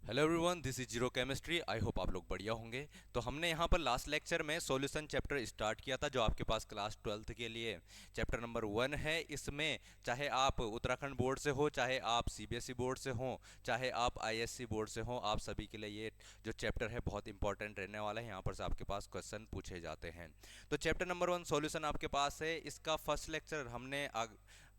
Hello everyone, this is zero chemistry. I hope आप लोग बढ़िया होंगे। तो हमने यहाँ पर लास्ट लेक्चर में सॉल्यूशन चैप्टर स्टार्ट किया था, जो आपके पास क्लास 12th के लिए चैप्टर नंबर 1 है। इसमें चाहे आप उत्तराखंड बोर्ड से हो, चाहे आप सीबीएसई बोर्ड से हो, चाहे आप आईएससी बोर्ड से हो, आप सभी के लिए ये जो चैप्टर है बहुत इंपॉर्टेंट रहने वाला है। यहाँ पर से आपके पास क्वेश्चन पूछे जाते हैं। तो चैप्टर नंबर 1 सॉल्यूशन आपके पास है। इसका फर्स्ट लेक्चर हमने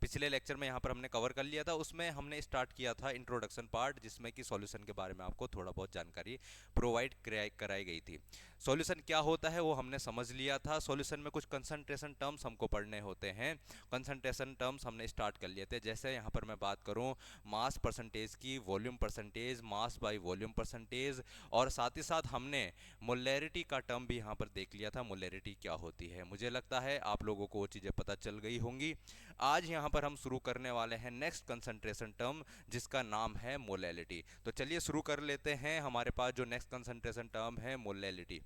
पिछले लेक्चर में यहाँ पर हमने कवर कर लिया था। उसमें हमने स्टार्ट किया था इंट्रोडक्शन पार्ट, जिसमें कि सॉल्यूशन के बारे में आपको थोड़ा बहुत जानकारी प्रोवाइड कराई गई थी। सॉल्यूशन क्या होता है वो हमने समझ लिया था। सॉल्यूशन में कुछ कंसंट्रेशन टर्म्स हमको पढ़ने होते हैं। कंसंट्रेशन टर्म्स हमने स्टार्ट कर लिए थे। जैसे यहाँ पर मैं बात करूँ मास परसेंटेज की, volume percentage, mass by volume percentage, और साथ ही साथ हमने मोलैरिटी का टर्म भी यहाँ पर देख लिया था। मोलैरिटी क्या होती है, मुझे लगता है आप लोगों को वो चीज़ें पता चल गई होंगी। आज यहाँ पर हम शुरू करने वाले हैं नेक्स्ट कंसंट्रेशन टर्म, जिसका नाम है मोलैलिटी। तो चलिए शुरू कर लेते हैं। हमारे पास जो नेक्स्ट कंसंट्रेशन टर्म है मोलैलिटी।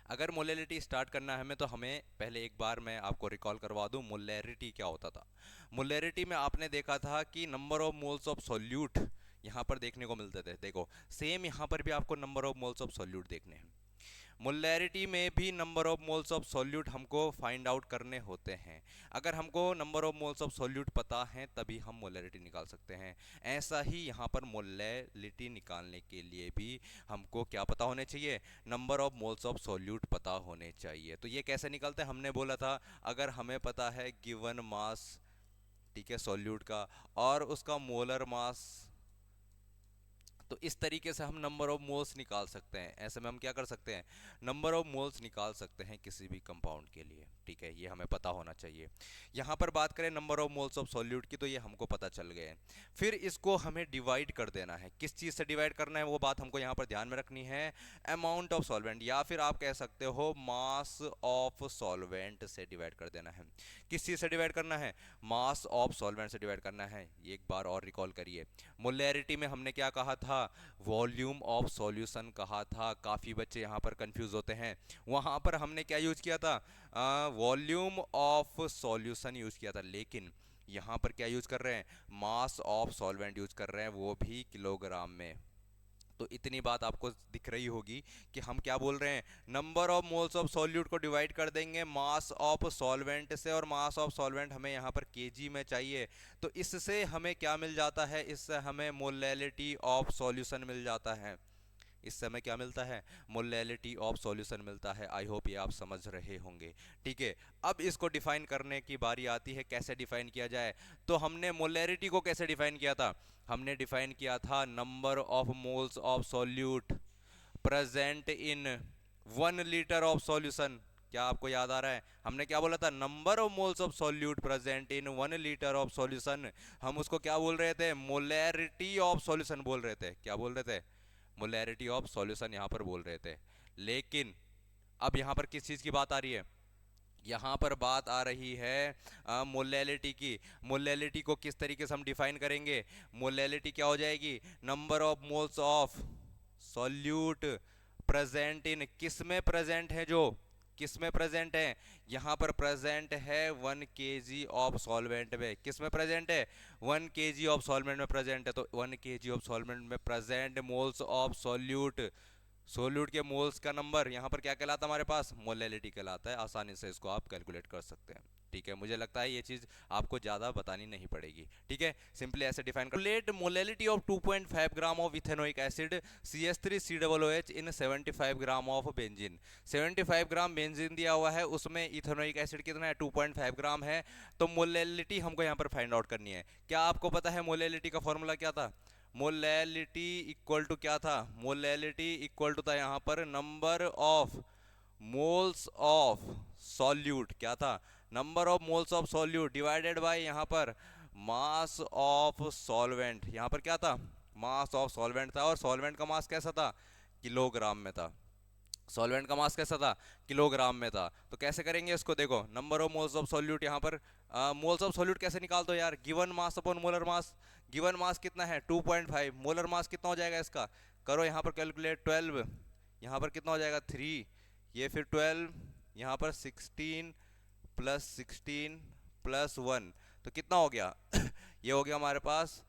अगर मोलैलिटी स्टार्ट करना है हमें, तो हमें पहले एक बार मैं आपको रिकॉल करवा दूं मोलैरिटी क्या होता था। मोलैरिटी में आपने देखा था कि number of moles of solute यहाँ पर देखने को मिलते थे। देखो सेम यहाँ पर भी आपको number of moles of solute देखने हैं। मोलैरिटी में भी number of moles of solute हमको फाइंड आउट करने होते हैं। अगर हमको number of moles of solute पता है तभी हम मोलैरिटी निकाल सकते हैं। ऐसा ही यहाँ पर मोलैलिटी निकालने के लिए भी हमको क्या पता होने चाहिए, number of moles of solute पता होने चाहिए। तो ये कैसे निकलते हैं, हमने बोला था अगर हमें पता है गिवन मास, ठीक है, सॉल्यूट का, और उसका मोलर मास, तो इस तरीके से हम नंबर ऑफ मोल्स निकाल सकते हैं। ऐसे में हम क्या कर सकते हैं, नंबर ऑफ मोल्स निकाल सकते हैं किसी भी कंपाउंड के लिए। ठीक है, ये हमें पता होना चाहिए। यहाँ पर बात करें number of moles of solute की, तो ये हमको पता चल गए। फिर इसको हमें डिवाइड कर देना है। किस चीज़ से डिवाइड करना है वो बात हमको यहाँ पर ध्यान में रखनी है। अमाउंट ऑफ सॉल्वेंट, या फिर आप कह सकते हो मास ऑफ सॉल्वेंट से डिवाइड कर देना है। किस चीज़ से डिवाइड करना है, मास ऑफ सॉल्वेंट से डिवाइड करना है। ये एक बार और रिकॉल करिए। मोलैरिटी में हमने क्या कहा था, वॉल्यूम ऑफ सॉल्यूशन कहा था। काफ़ी बच्चे यहाँ पर कंफ्यूज होते हैं। वहाँ पर हमने क्या यूज किया था, वॉल्यूम ऑफ सॉल्यूशन यूज किया था, लेकिन यहाँ पर क्या यूज कर रहे हैं, मास ऑफ सॉल्वेंट यूज कर रहे हैं, वो भी किलोग्राम में। तो इतनी बात आपको दिख रही होगी कि हम क्या बोल रहे हैं, number of moles of solute को डिवाइड कर देंगे मास ऑफ सॉल्वेंट से, और मास ऑफ सॉल्वेंट हमें यहाँ पर केजी में चाहिए। तो इससे हमें क्या मिल जाता है, इससे हमें मोलैलिटी ऑफ सॉल्यूशन मिल जाता है। इस समय क्या मिलता है, मोलैलिटी ऑफ सॉल्यूशन मिलता है। आई होप ये आप समझ रहे होंगे। ठीक है, अब इसको डिफाइन करने की बारी आती है, कैसे डिफाइन किया जाए। तो हमने मोलैरिटी को कैसे डिफाइन किया था, हमने डिफाइन किया था number of moles of solute present in 1 litre of solution. क्या आपको याद आ रहा है, हमने क्या बोला था, number of moles of solute present in 1 litre of solution. हम उसको क्या बोल रहे थे, मोलैरिटी ऑफ सॉल्यूशन बोल रहे थे। क्या बोल रहे थे, मोलैरिटी ऑफ सॉल्यूशन यहाँ पर बोल रहे थे। लेकिन अब यहाँ पर किस चीज़ की बात आ रही है, यहाँ पर बात आ रही है मोलैलिटी की। मोलैलिटी को किस तरीके से हम डिफाइन करेंगे, मोलैलिटी क्या हो जाएगी, number of moles of solute present in, किस में प्रेजेंट है, जो किस में प्रेजेंट है, यहाँ पर प्रेजेंट है 1 kg ऑफ सॉल्वेंट में। किस में प्रेजेंट है, 1 kg ऑफ सॉल्वेंट में प्रेजेंट है। तो 1 kg ऑफ सॉल्वेंट में present moles of solute, solute के मोल्स का नंबर यहाँ पर क्या कहलाता है, हमारे पास मोलैलिटी कहलाता है। आसानी से इसको आप कैलकुलेट कर सकते हैं। ठीक है, मुझे लगता है ये चीज़ आपको ज़्यादा बतानी नहीं पड़ेगी। ठीक है, सिंपली ऐसे डिफाइन कर let molality of 2.5 gram of ethanoic acid CH3COOH in 75 gram of benzene. 75 gram benzene दिया हुआ है, उसमें इथेनोइक एसिड कितना है, 2.5 ग्राम है। तो मोलैलिटी हमको यहाँ पर फाइंड आउट करनी है। क्या आपको पता है मोलैलिटी का फॉर्मूला क्या था, मोलैलिटी इक्वल टू क्या था, मोलैलिटी इक्वल टू था यहाँ पर number of moles of solute, क्या था, number of moles of solute divided by यहाँ पर मास ऑफ सॉल्वेंट। यहाँ पर क्या था, मास ऑफ सॉल्वेंट था, और सॉल्वेंट का मास कैसा था, किलोग्राम में था। सॉल्वेंट का मास कैसा था, किलोग्राम में था। तो कैसे करेंगे इसको, देखो number of moles of solute, यहाँ पर मोल्स ऑफ सॉल्यूट कैसे निकाल दो यार, given mass upon molar mass. Given mass कितना है 2.5, मोलर मास कितना हो जाएगा इसका, करो यहाँ पर कैलकुलेट, 12, यहाँ पर कितना हो जाएगा 3, ये फिर 12, यहाँ पर 16 + 16 + 1, तो कितना हो गया ये हो गया हमारे पास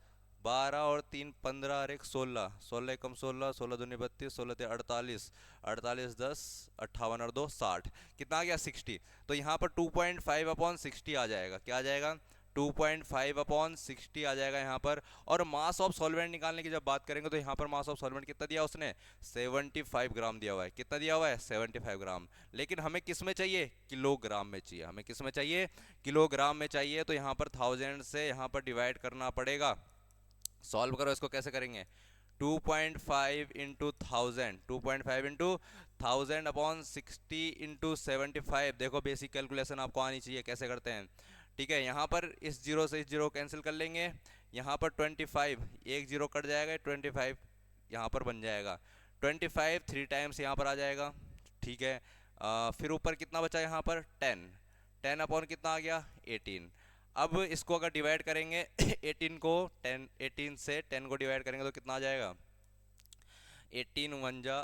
12 और 3 15 और 1 16, 16 कम 16, 16 दूनी 32, 16 ते 48, 48 10 58 और 2 60, कितना आ गया 60। तो यहाँ पर 2.5 अपॉन 60 आ जाएगा, क्या आ जाएगा 2.5 अपॉन 60 आ जाएगा यहाँ पर। और मास ऑफ सॉल्वेंट निकालने की जब बात करेंगे तो यहाँ पर मास ऑफ सॉल्वेंट कितना दिया उसने 75 ग्राम दिया हुआ है, कितना दिया हुआ है 75 ग्राम। लेकिन हमें किस में चाहिए किलोग्राम में चाहिए, हमें किस में चाहिए किलोग्राम में चाहिए। तो यहाँ पर 1000 से यहाँ पर डिवाइड करना पड़ेगा। सॉल्व करो इसको, कैसे करेंगे 2.5 इंटू 1000, 2.5 इंटू 1000 अपॉन 60 इंटू 75। देखो बेसिक कैलकुलेशन आपको आनी चाहिए कैसे करते हैं। ठीक है, यहाँ पर इस जीरो से इस जीरो कैंसिल कर लेंगे, यहाँ पर 25 एक जीरो कट जाएगा, 25 यहाँ पर बन जाएगा, 25 3 टाइम्स यहाँ पर आ जाएगा। ठीक है, फिर ऊपर कितना बचा यहाँ पर 10, 10 अपॉन कितना आ गया 18। अब इसको अगर डिवाइड करेंगे 18 को 10, 18 से 10 को डिवाइड करेंगे तो कितना आ जाएगा 18 वन जा,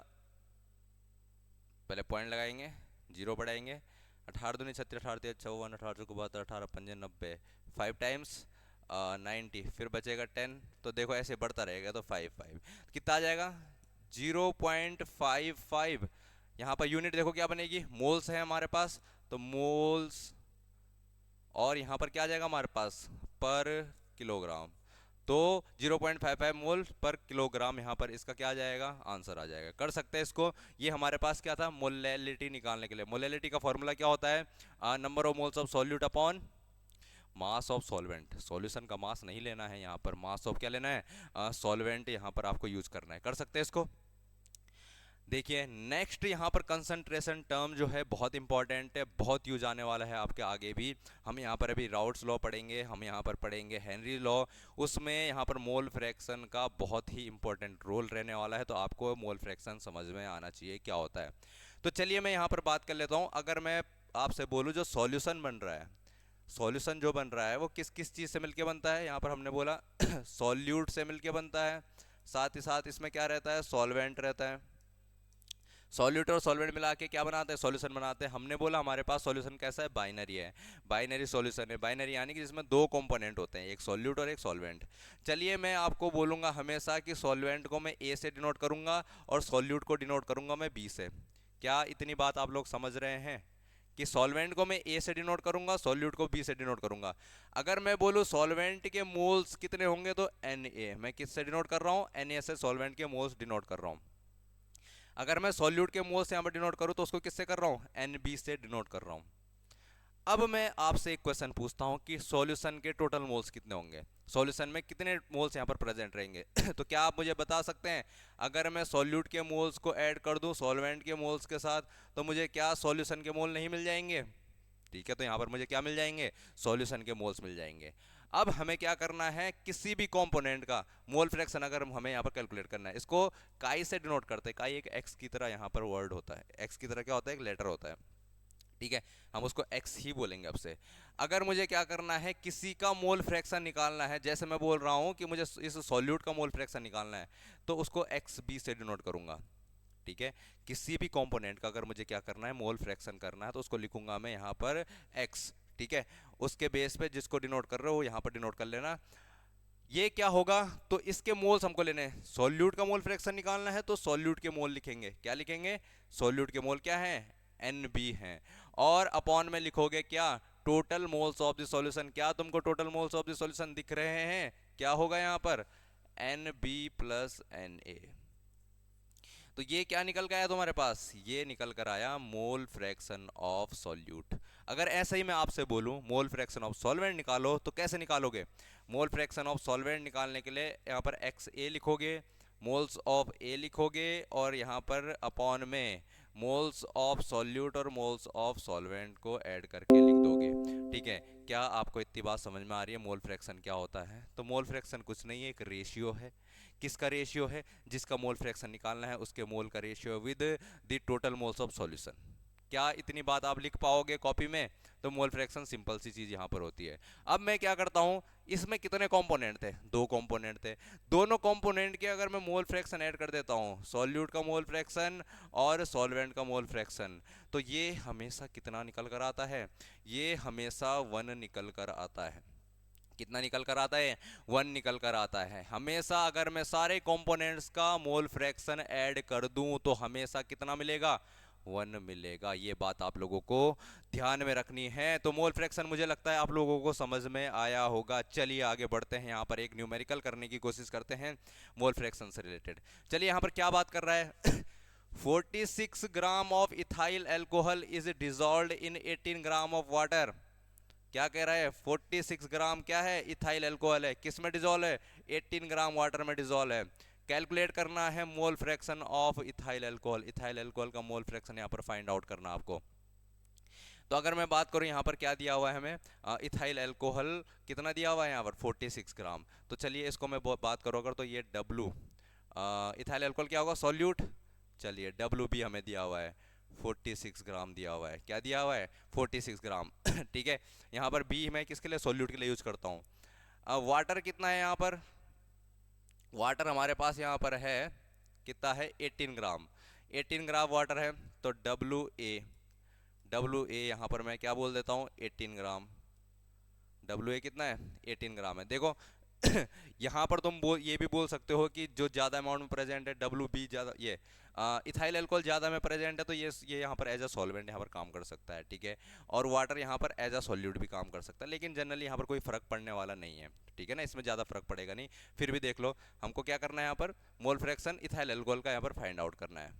पहले पॉइंट लगाएंगे, जीरो बढ़ाएंगे, 18 दूनी 36, 18 तेज 54, 18 को 72, 18 पंजे 90, 5 टाइम्स 90, फिर बचेगा 10। तो देखो ऐसे बढ़ता रहेगा तो 5 कितना आ जाएगा 0.55। यहाँ पर यूनिट देखो क्या बनेगी, मोल्स है हमारे पास, तो मोल्स, और यहाँ पर क्या आ जाएगा हमारे पास पर किलोग्राम। तो 0.55 मोल पर किलोग्राम यहाँ पर इसका क्या आ जाएगा आंसर आ जाएगा। कर सकते हैं इसको, ये हमारे पास क्या था मोलैलिटी निकालने के लिए। मोलैलिटी का फॉर्मूला क्या होता है number of moles of solute upon mass of solvent. Solution का मास नहीं लेना है यहाँ पर, मास ऑफ क्या लेना है सॉल्वेंट यहाँ पर आपको यूज करना है। कर सकते हैं इसको। देखिए नेक्स्ट यहाँ पर कंसंट्रेशन टर्म जो है बहुत इंपॉर्टेंट है, बहुत यूज आने वाला है आपके आगे भी। हम यहाँ पर अभी राउट्स लॉ पढ़ेंगे, हम यहाँ पर पढ़ेंगे हेनरी लॉ, उसमें यहाँ पर मोल फ्रैक्शन का बहुत ही इंपॉर्टेंट रोल रहने वाला है। तो आपको मोल फ्रैक्शन समझ में आना चाहिए क्या होता है। तो चलिए मैं यहाँ पर बात कर लेता हूँ। अगर मैं आपसे बोलूँ जो सॉल्यूशन बन रहा है, सॉल्यूशन जो बन रहा है वो किस किस चीज़ से मिलके बनता है, यहाँ पर हमने बोला सॉल्यूट से मिलके बनता है, साथ ही साथ इसमें क्या रहता है सॉल्वेंट रहता है। सॉल्यूट और सॉल्वेंट मिला के क्या बनाते हैं सॉल्यूशन बनाते हैं। हमने बोला हमारे पास सॉल्यूशन कैसा है बाइनरी है, बाइनरी सॉल्यूशन है। बाइनरी यानी कि जिसमें दो कंपोनेंट होते हैं, एक सॉल्यूट और एक सॉल्वेंट। चलिए मैं आपको बोलूंगा हमेशा कि सॉल्वेंट को मैं ए से डिनोट करूंगा और सॉल्यूट को डिनोट करूंगा मैं बी से। क्या इतनी बात आप लोग समझ रहे हैं कि सॉल्वेंट को मैं ए से डिनोट करूंगा, सॉल्यूट को बी से डिनोट करूंगा। अगर मैं बोलूं सॉल्वेंट के मोल्स कितने होंगे तो Na, मैं किस से डिनोट कर रहा हूं Na से सॉल्वेंट के मोल्स डिनोट कर रहा हूं। अगर मैं सॉल्यूट के मोल्स यहाँ पर डिनोट करूँ तो उसको किससे कर रहा हूँ Nb से डिनोट कर रहा हूँ। अब मैं आपसे एक क्वेश्चन पूछता हूँ कि सॉल्यूशन के टोटल मोल्स कितने होंगे, सॉल्यूशन में कितने मोल्स यहाँ पर प्रेजेंट रहेंगे तो क्या आप मुझे बता सकते हैं अगर मैं सॉल्यूट के मोल्स को ऐड कर दूँ सॉल्वेंट के मोल्स के साथ तो मुझे क्या सॉल्यूशन के मोल नहीं मिल जाएंगे। ठीक है, तो यहाँ पर मुझे क्या मिल जाएंगे सॉल्यूशन के मोल्स मिल जाएंगे। अब हमें क्या करना है किसी भी कंपोनेंट का मोल फ्रैक्शन अगर हमें यहाँ पर कैलकुलेट करना है, इसको काई से डिनोट करते हैं। काई एक एक्स की तरह यहाँ पर वर्ड होता है, एक्स की तरह क्या होता है एक लेटर होता है। ठीक है, हम उसको एक्स ही बोलेंगे अब से। अगर मुझे क्या करना है किसी का मोल फ्रैक्शन निकालना है, जैसे मैं बोल रहा हूँ कि मुझे इस सॉल्यूट का मोल फ्रैक्शन निकालना है तो उसको एक्स बी से डिनोट करूंगा। ठीक है, किसी भी कंपोनेंट का अगर मुझे क्या करना है मोल फ्रैक्शन करना है तो उसको लिखूंगा मैं यहाँ पर x। ठीक है, उसके बेस पे जिसको डिनोट कर रहे हो यहाँ पर डिनोट कर लेना। ये क्या होगा तो इसके मोल्स हमको लेने हैं, सॉल्यूट का मोल फ्रैक्शन निकालना है तो सॉल्यूट के मोल लिखेंगे, क्या लिखेंगे सॉल्यूट के मोल क्या है Nb हैं। और अपॉन में लिखोगे क्या total moles of the solution. क्या तुमको total moles of the solution दिख रहे हैं, क्या होगा यहाँ पर Nb प्लस Na। तो ये क्या निकल कर आया तुम्हारे पास, ये निकल कर आया मोल फ्रैक्शन ऑफ सॉल्यूट। अगर ऐसे ही मैं आपसे बोलूं मोल फ्रैक्शन ऑफ सॉल्वेंट निकालो तो कैसे निकालोगे, मोल फ्रैक्शन ऑफ सॉल्वेंट निकालने के लिए यहाँ पर एक्स ए लिखोगे, मोल्स ऑफ ए लिखोगे और यहाँ पर अपॉन में मोल्स ऑफ सॉल्यूट और मोल्स ऑफ सॉल्वेंट को ऐड करके लिख दोगे। ठीक है, क्या आपको इतनी बात समझ में आ रही है मोल फ्रैक्शन क्या होता है। तो मोल फ्रैक्शन कुछ नहीं है, एक रेशियो है। किसका रेशियो है, जिसका मोल फ्रैक्शन निकालना है उसके मोल का ratio with the total moles of solution. क्या इतनी बात आप लिख पाओगे कॉपी में। तो मोल फ्रैक्शन सिंपल सी चीज यहाँ पर होती है। अब मैं क्या करता हूँ, इसमें कितने कंपोनेंट थे, दो कंपोनेंट थे, दोनों कंपोनेंट के अगर मैं मोल फ्रैक्शन ऐड कर देता हूँ सॉल्यूट का मोल फ्रैक्शन और सॉल्वेंट का मोल फ्रैक्शन, तो ये हमेशा कितना निकल कर आता है, ये हमेशा 1 निकल कर आता है। कितना निकल कर आता है, 1 निकल कर आता है। हमेशा अगर मैं सारे कंपोनेंट्स का मोल फ्रैक्शन ऐड कर दूं तो हमेशा कितना मिलेगा, 1 मिलेगा। ये बात आप लोगों को ध्यान में रखनी है। तो मोल फ्रैक्शन मुझे लगता है आप लोगों को समझ में आया होगा। चलिए आगे बढ़ते हैं, यहाँ पर एक न्यूमेरिकल करने की कोशिश करते हैं मोल फ्रैक्शन से रिलेटेड। चलिए यहाँ पर क्या बात कर रहा है 46 gram of ethyl alcohol is dissolved in 18 gram of water. क्या कह रहा है, 46 ग्राम क्या है, इथाइल अल्कोहल है, किस में डिजोल्व है, 18 ग्राम वाटर में डिजोल्व है। कैलकुलेट करना है mole fraction of ethyl alcohol. Ethyl alcohol का मोल फ्रैक्शन यहाँ पर फाइंड आउट करना आपको। तो अगर मैं बात करूँ यहाँ पर क्या दिया हुआ है हमें, इथाइल अल्कोहल कितना दिया हुआ है यहाँ पर 46 ग्राम। तो चलिए इसको मैं बात करूँ अगर, तो ये W इथाइल अल्कोहल क्या होगा, सॉल्यूट। चलिए WB हमें दिया हुआ है 46 ग्राम दिया हुआ है। क्या दिया हुआ है, 46 ग्राम ठीक है। यहाँ पर B मैं किसके लिए, सॉल्यूट के लिए यूज करता हूँ। अब वाटर कितना है यहाँ पर, वाटर हमारे पास यहाँ पर है कितना है, 18 ग्राम। 18 ग्राम वाटर है तो WA यहाँ पर मैं क्या बोल देता हूँ, 18 ग्राम। WA कितना है, 18 ग्राम है। देखो यहाँ पर तुम ये भी बोल सकते हो कि जो ज़्यादा अमाउंट में प्रेजेंट है WB ज़्यादा, ये इथाइल अल्कोहल ज़्यादा में प्रेजेंट है तो ये यहाँ पर एज अ सॉल्वेंट यहाँ पर काम कर सकता है, ठीक है। और वाटर यहाँ पर एज अ सॉल्यूट भी काम कर सकता है, लेकिन जनरली यहाँ पर कोई फ़र्क पड़ने वाला नहीं है, ठीक है ना, इसमें ज़्यादा फर्क पड़ेगा नहीं। फिर भी देख लो हमको क्या करना है यहाँ पर, मोल फ्रैक्शन इथाइल अल्कोहल का यहाँ पर फाइंड आउट करना है,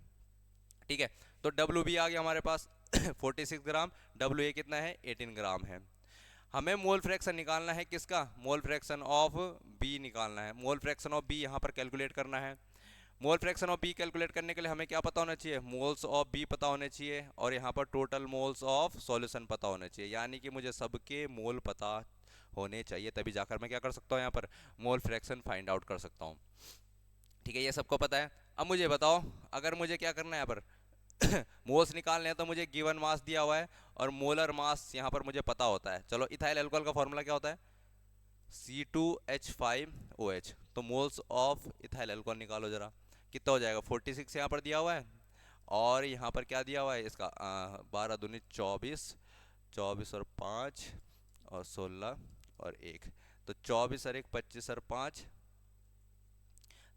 ठीक है। तो WB आ गया हमारे पास 46 ग्राम, WA कितना है, 18 ग्राम है। हमें मोल फ्रैक्शन निकालना है किसका, मोल फ्रैक्शन ऑफ बी निकालना है। मोल फ्रैक्शन ऑफ बी यहाँ पर कैलकुलेट करना है। Mole fraction of B calculate करने के लिए हमें क्या पता होना चाहिए, मोल्स ऑफ बी पता होने चाहिए, और यहाँ पर टोटल मोल्स ऑफ सॉल्यूशन पता होने चाहिए। यानी कि मुझे सबके मोल पता होने चाहिए, तभी जाकर मैं क्या कर सकता हूँ, यहाँ पर मोल फ्रैक्शन फाइंड आउट कर सकता हूँ, ठीक है। ये सबको पता है। अब मुझे बताओ, अगर मुझे क्या करना है यहाँ पर मोल्स निकालने हैं, तो मुझे गिवन मास दिया हुआ है और मोलर मास यहाँ पर मुझे पता होता है। चलो इथाइल अल्कोहल का फॉर्मूला क्या होता है, C2H5OH। तो मोल्स ऑफ इथाइल अल्कोहल निकालो जरा, कितना हो जाएगा, 46 यहाँ पर दिया हुआ है, और यहाँ पर क्या दिया हुआ है इसका 12 दूनी 24, 24 और 5 और 16 और 1, तो 24 और 1 25 और 5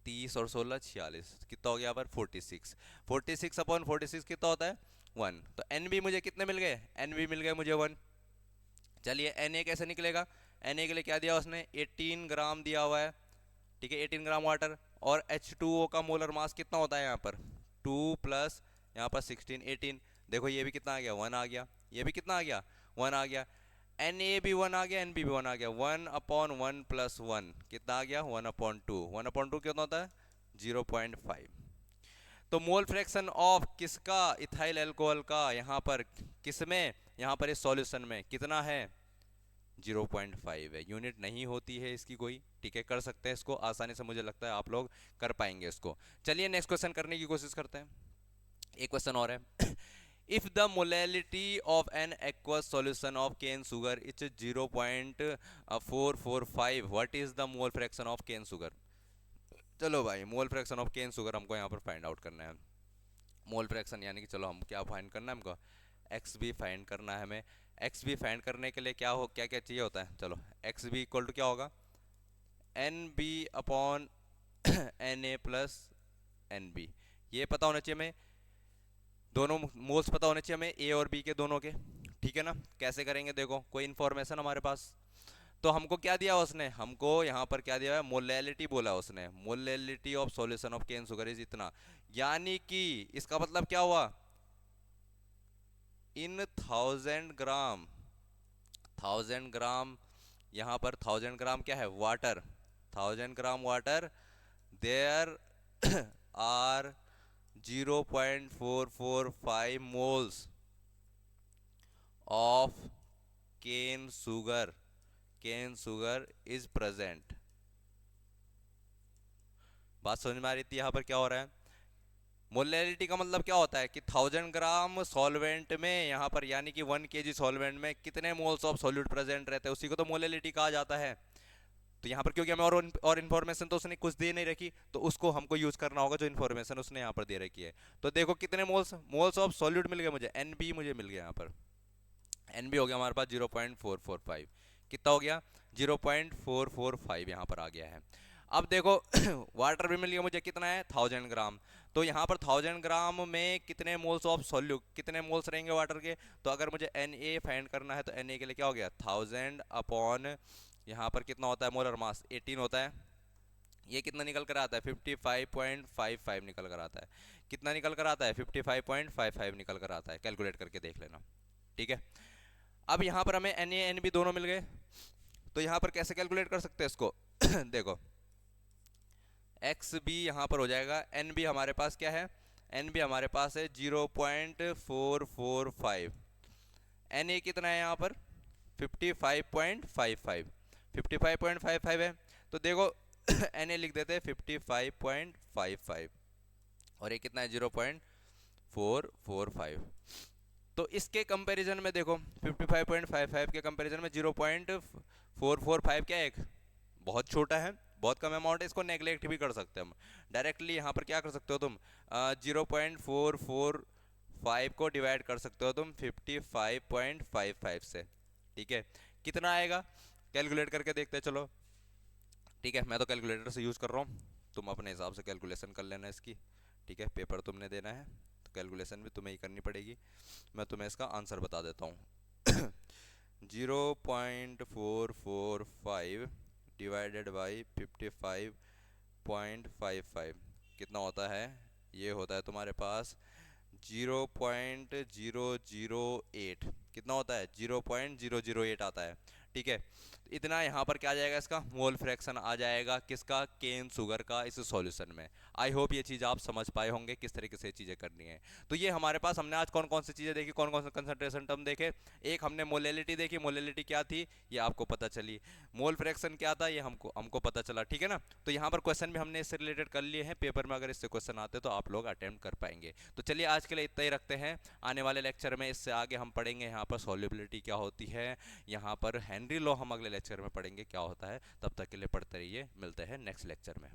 30 और 16 46, कितना हो गया यहाँ पर 46। 46 अपॉन 46 कितना होता है, 1। तो NB मुझे कितने मिल गए, NB मिल गए मुझे 1। चलिए Na कैसे निकलेगा, Na के लिए क्या दिया उसने, 18 ग्राम दिया हुआ है, ठीक है, 18 ग्राम वाटर। और H2O का मोलर मास कितना होता है यहाँ पर, 2 प्लस यहाँ पर 16 18। देखो ये भी कितना आ गया, 1 आ गया, ये भी कितना आ गया, 1 आ गया। Na भी 1 आ गया, NB भी 1 आ गया। 1 अपॉन 1 प्लस 1 कितना आ गया, 1 अपॉन 2। 1 अपॉन 2 कितना होता है, 0.5। तो मोल फ्रैक्शन ऑफ किसका, इथाइल अल्कोहल का, यहाँ पर किसमें, यहाँ पर इस सॉल्यूशन में कितना है, 0.5 है। यूनिट नहीं होती है इसकी कोई, ठीक है, कर सकते हैं इसको आसानी से, मुझे लगता है आप लोग कर पाएंगे इसको। चलिए नेक्स्ट क्वेश्चन करने की कोशिश करते हैं। एक क्वेश्चन और है if the molality of an aqueous solution of cane sugar is 0.445, what is the mole fraction of cane sugar। चलो भाई mole fraction of cane sugar हमको यहाँ पर फाइंड आउट करना है। मोल फ्रैक्शन यानी कि चलो हम क्या फाइंड करना है हमको, एक्स बी फाइंड करना है हमें। एक्स बी फाइंड करने के लिए क्या क्या चाहिए होता है, चलो एक्स बी इक्वल टू क्या होगा, n B upon n A plus n B. ये पता होना चाहिए हमें, दोनों मोल्स पता होने चाहिए हमें ए और बी के दोनों के, ठीक है ना। कैसे करेंगे, देखो कोई इन्फॉर्मेशन हमारे पास, तो हमको क्या दिया उसने, हमको यहाँ पर क्या दिया है, मोलैलिटी बोला उसने, molality of solution of cane sugar is इतना। यानी कि इसका मतलब क्या हुआ, इन 1000 ग्राम, 1000 ग्राम, यहाँ पर 1000 ग्राम क्या है, water, 1000 gram water, there are 0.445 moles of cane sugar, cane sugar is present. बात समझ में आ रही थी यहाँ पर क्या हो रहा है। मोलैलिटी का मतलब क्या होता है कि 1000 ग्राम सॉल्वेंट में यहाँ पर, यानी कि 1 kg सॉल्वेंट में कितने मोल्स ऑफ सॉल्यूट प्रेजेंट रहते हैं, उसी को तो मोलैलिटी कहा जाता है। तो यहाँ पर क्योंकि हमें और इन्फॉर्मेशन तो उसने कुछ दे नहीं रखी, तो उसको हमको यूज करना होगा जो इन्फॉर्मेशन उसने यहाँ पर दे रखी है। तो देखो कितने मोल्स, मोल्स ऑफ सॉल्यूट मिल गए मुझे, NB मुझे मिल गया, यहाँ पर NB हो गया हमारे पास 0.445, कितना हो गया 0.445 यहाँ पर आ गया है। अब देखो वाटर भी मिल गया मुझे, कितना है 1000 ग्राम। तो यहाँ पर 1000 ग्राम में कितने मोल्स ऑफ सॉल्यूट, कितने मोल्स रहेंगे वाटर के। तो अगर मुझे Na फाइंड करना है तो Na के लिए क्या हो गया 1000 अपॉन यहाँ पर कितना होता है मोलर मास 18 होता है। ये कितना निकल कर आता है 55.55 निकल कर आता है। कितना निकल कर आता है 55.55 निकल कर आता है, कैलकुलेट करके देख लेना। ठीक है, अब यहाँ पर हमें Na Nb दोनों मिल गए। तो यहाँ पर कैसे कैलकुलेट कर सकते हैं इसको देखो एक्स बी यहाँ पर हो जाएगा, एन बी हमारे पास क्या है, एन बी हमारे पास है 0.445, एन ए कितना है यहाँ पर 55.55, 55.55 है। तो देखो एन ए लिख देते हैं 55.55 और ये कितना है 0.445। तो इसके कंपैरिजन में देखो 55.55 के कंपैरिजन में 0.445 क्या है, एक बहुत छोटा है, बहुत कम अमाउंट है। इसको नेग्लेक्ट भी कर सकते हैं हम डायरेक्टली। यहाँ पर क्या कर सकते हो तुम 0.445 को डिवाइड कर सकते हो तुम 55.55 से। ठीक है, कितना आएगा कैलकुलेट करके देखते हैं चलो। ठीक है, मैं तो कैलकुलेटर से यूज़ कर रहा हूँ, तुम अपने हिसाब से कैलकुलेशन कर लेना इसकी। ठीक है, पेपर तुमने देना है तो कैलकुलेशन भी तुम्हें ही करनी पड़ेगी। मैं तुम्हें इसका आंसर बता देता हूँ 0.445 डिवाइडेड बाई 55.55 कितना होता है, ये होता है तुम्हारे पास 0.008। कितना होता है 0.008 आता है। ठीक है, इतना यहाँ पर क्या आ जाएगा, इसका मोल फ्रैक्शन आ जाएगा, किसका, केन शुगर का इस सॉल्यूशन में। आई होप ये चीज़ आप समझ पाए होंगे किस तरीके से चीज़ें करनी है। तो ये हमारे पास हमने आज कौन कौन सी चीज़ें देखी, कौन कौन से कंसंट्रेशन टर्म देखे। एक हमने मोलेलिटी देखी, मोलेलिटी क्या थी ये आपको पता चली, मोल फ्रैक्शन क्या था ये हमको पता चला। ठीक है ना, तो यहाँ पर क्वेश्चन भी हमने इससे रिलेटेड कर लिए हैं, पेपर में अगर इससे क्वेश्चन आते तो आप लोग अटेम्प्ट कर पाएंगे। तो चलिए आज के लिए इतना ही रखते हैं, आने वाले लेक्चर में इससे आगे हम पढ़ेंगे यहाँ पर सॉल्युबिलिटी क्या होती है, यहाँ पर हेनरी लॉ हम अगले लेक्चर में पढ़ेंगे क्या होता है। तब तक के लिए पढ़ते रहिए, मिलते हैं नेक्स्ट लेक्चर में।